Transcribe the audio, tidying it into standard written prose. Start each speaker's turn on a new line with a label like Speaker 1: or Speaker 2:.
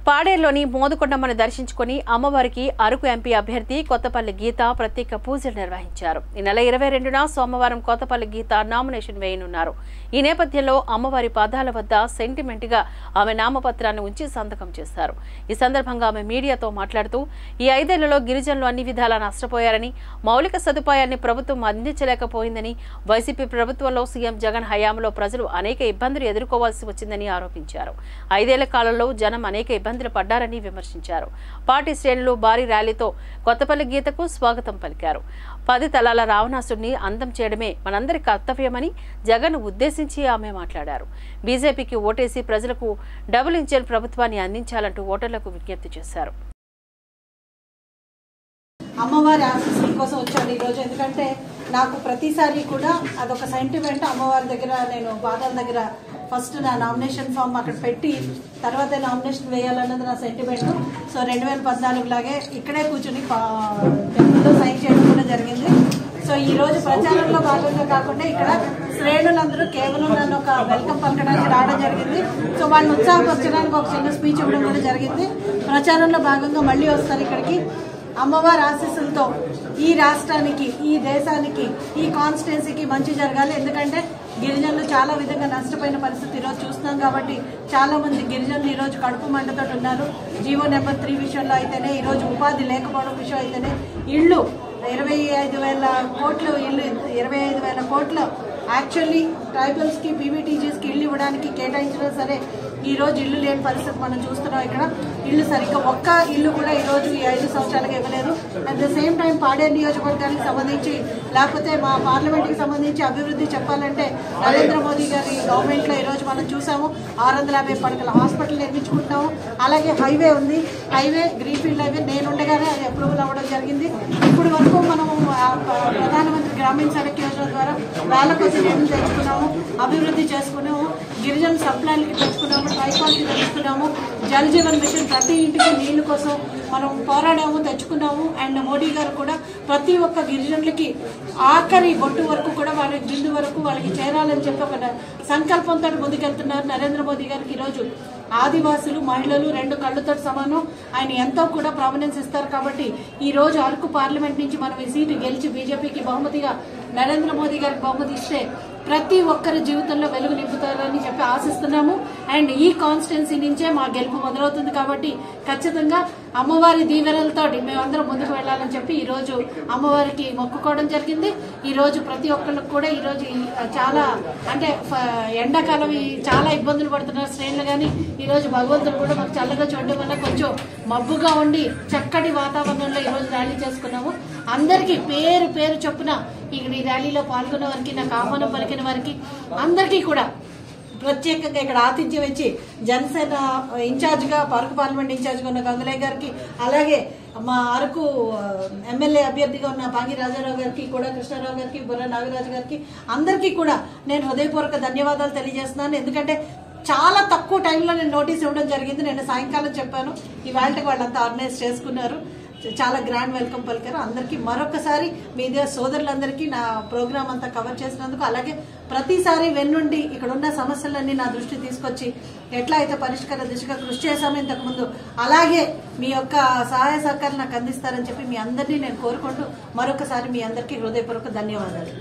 Speaker 1: పాడేరులోని మోదుకొండమ్మను దర్శించుకుని అమ్మవారికి అరకు ఎంపీ అభ్యర్థి కొత్తపల్లి గీత ప్రత్యేక పూజలు నిర్వహించారు. ఈ నెల 22న సోమవారం కొత్తపల్లి గీత నామినేషన్ వేయనున్నారు. ఈ నేపథ్యంలో అమ్మవారి పాదాల వద్ద సెంటిమెంట్ గా ఆమె నామపత్రాన్ని ఉంచి సంతకం చేశారు. ఈ సందర్భంగా ఆమె మీడియాతో మాట్లాడుతూ ఈ 5 ఏళ్లలో గిరిజనులు అన్ని విధాలా నష్టపోయారని, మౌలిక సదుపాయాన్ని ప్రభుత్వం అందించలేకపోయిందని, వైసీపీ ప్రభుత్వంలో సీఎం జగన్ హయాంలో ప్రజలు అనేక ఇబ్బందులు ఎదుర్కోవాల్సి వచ్చిందని ఆరోపించారు. 5 ఏళ్ల కాలంలో జనం అనేక ఇబ్బందులు పడ్డారని విమర్శించారు. పార్టీ శ్రేణులు భారీ ర్యాలీతో కొత్తపల్లి గీతకు స్వాగతం పలికారు. 10 తలాల రావణాసుడిని అంతం చేయడమే మనందరి కర్తవ్యమని జగన్ ఉద్దేశించి ఆమె మాట్లాడారు. బీజేపీకి ఓటేసి ప్రజలకు డబుల్ ఇంజిన్ ప్రభుత్వాన్ని అందించాలంటూ ఓటర్లకు విజ్ఞప్తి చేశారు.
Speaker 2: అమ్మవారి ఆశీస్సుల కోసం వచ్చాను ఈరోజు. ఎందుకంటే నాకు ప్రతిసారి కూడా అదొక సెంటిమెంట్. అమ్మవారి దగ్గర నేను పాదాల దగ్గర ఫస్ట్ నా నామినేషన్ ఫామ్ అక్కడ పెట్టి తర్వాత నామినేషన్ వేయాలన్నది నా సెంటిమెంట్. సో 2014 లాగే ఇక్కడే కూర్చుని టెంపుల్లో సైన్ చేయడం కూడా జరిగింది. సో ఈ రోజు ప్రచారంలో భాగంగా కాకుండా ఇక్కడ శ్రేణులందరూ కేవలం నన్ను ఒక వెల్కమ్ పలకడానికి రావడం జరిగింది. సో వాళ్ళని ఉత్సాహపరచడానికి ఒక చిన్న స్పీచ్ ఇవ్వడం కూడా జరిగింది. ప్రచారంలో భాగంగా మళ్ళీ వస్తారు ఇక్కడికి. అమ్మవారి ఆశీస్సులతో ఈ రాష్ట్రానికి, ఈ దేశానికి, ఈ కాన్స్టిట్యున్సీకి మంచి జరగాలి. ఎందుకంటే గిరిజనులు చాలా విధంగా నష్టపోయిన పరిస్థితి ఈరోజు చూస్తున్నాం. కాబట్టి చాలా మంది గిరిజనులు ఈరోజు కడుపు మంటతో ఉన్నారు. జీవో నెంబర్ 3 విషయంలో అయితేనే, ఈరోజు ఉపాధి లేకపోవడం విషయం అయితేనే, ఇళ్ళు 25,000 కోట్లు, ఇల్లు 25,000 కోట్లు యాక్చువల్లీ ట్రైబల్స్ కి, పీవీటీజీస్ కి ఇల్లు ఇవ్వడానికి కేటాయించినా సరే ఈ రోజు ఇల్లు లేని పరిస్థితి మనం చూస్తున్నాం. ఇక్కడ ఇల్లు సరిగ్గా ఒక్క ఇల్లు కూడా ఈ రోజు ఈ 5 సంవత్సరాలుగా ఇవ్వలేదు. At the same time Paderu నియోజకవర్గానికి సంబంధించి, లేకపోతే మా పార్లమెంట్ కి సంబంధించి అభివృద్ధి చెప్పాలంటే నరేంద్ర మోదీ గారి గవర్నమెంట్ లో ఈ రోజు మనం చూసాము. 650 పడకల హాస్పిటల్ నిర్మించుకుంటాము. అలాగే హైవే ఉంది. హైవే గ్రీన్ఫీల్డ్ హైవే నేనుండగానే అది అప్రూవల్ అవ్వడం జరిగింది. ఇప్పుడు వరకు మనం ప్రధానమంత్రి గ్రామీణ సడక్ యోజన ద్వారా వేల కొద్ది నిధులు తెచ్చుకున్నాము, అభివృద్ధి చేసుకున్నాము, గిరిజన సప్లైలకి తెచ్చుకున్నాము, ట్రైపాల్కి తెచ్చుకున్నాము, జల్ జీవన్ మిషన్ ప్రతి ఇంటికి నీళ్ల కోసం మనం పోరాడాము, తెచ్చుకున్నాము. అండ్ మోడీ గారు కూడా ప్రతి ఒక్క గిరిజనులకి ఆఖరి బొట్టు వరకు కూడా వాళ్ళ బిందు వరకు వాళ్ళకి చేరాలని చెప్పి ఒక సంకల్పంతో ముందుకెళ్తున్నారు నరేంద్ర మోదీ గారికి. ఈరోజు ఆదివాసులు, మహిళలు 2 కళ్ళతో సమానం. ఆయన ఎంతో కూడా ప్రామినెన్స్ ఇస్తారు. కాబట్టి ఈ రోజు అరకు పార్లమెంట్ నుంచి మనం ఈ సీటు గెలిచి బీజేపీకి బహుమతిగా నరేంద్ర మోదీ గారికి బహుమతి ఇస్తే ప్రతి ఒక్కరి జీవితంలో వెలుగు నింపుతారని చెప్పి ఆశిస్తున్నాము. అండ్ ఈ కాన్స్టిట్యున్సీ నుంచే మా గెలుపు మొదలవుతుంది. కాబట్టి ఖచ్చితంగా అమ్మవారి దీవెనలతో మేమందరం ముందుకు వెళ్లాలని చెప్పి ఈ రోజు అమ్మవారికి మొక్కుకోవడం జరిగింది. ఈ రోజు ప్రతి ఒక్కరికి కూడా ఈ రోజు చాలా అంటే ఎండాకాలం చాలా ఇబ్బందులు పడుతున్నారు శ్రేణులు. కానీ ఈ రోజు భగవంతుడు కూడా మాకు చల్లగా చూడడం వల్ల కొంచెం మబ్బుగా ఉండి చక్కటి వాతావరణంలో ఈ రోజు ర్యాలీ చేసుకున్నాము. అందరికీ పేరు పేరు చొప్పున ఇక్కడ ఈ ర్యాలీలో పాల్గొన్న వారికి, నాకు ఆహ్వానం పలికిన వారికి అందరికీ కూడా ప్రత్యేకంగా ఇక్కడ ఆతిథ్యం ఇచ్చి జనసేన ఇన్ఛార్జ్ గా, అరకు పార్లమెంట్ ఇన్ఛార్జ్ గా ఉన్న గంగులయ్య గారికి, అలాగే మా అరకు ఎమ్మెల్యే అభ్యర్థిగా ఉన్న పాంగి రాజారావు గారికి కూడా, కృష్ణారావు గారికి, బుర్ర నాగరాజు గారికి అందరికీ కూడా నేను హృదయపూర్వక ధన్యవాదాలు తెలియజేస్తున్నాను. ఎందుకంటే చాలా తక్కువ టైంలో నేను నోటీస్ ఇవ్వడం జరిగింది. నేను సాయంకాలం చెప్పాను, ఇవాళకి వాళ్ళంతా ఆర్గనైజ్ చేసుకున్నారు. చాలా గ్రాండ్ వెల్కమ్ పలికారు. అందరికీ మరొకసారి మీడియా సోదరులందరికీ నా ప్రోగ్రామ్ అంతా కవర్ చేసినందుకు, అలాగే ప్రతిసారి వెన్నుండి ఇక్కడ ఉన్న సమస్యలన్నీ నా దృష్టి తీసుకొచ్చి ఎట్లా అయితే పరిష్కార దిశగా కృషి చేశామో ఇంతకుముందు, అలాగే మీ యొక్క సహాయ సహకారం నాకు అందిస్తారని చెప్పి మీ అందరినీ నేను కోరుకుంటూ మరొకసారి మీ అందరికీ హృదయపూర్వక ధన్యవాదాలు.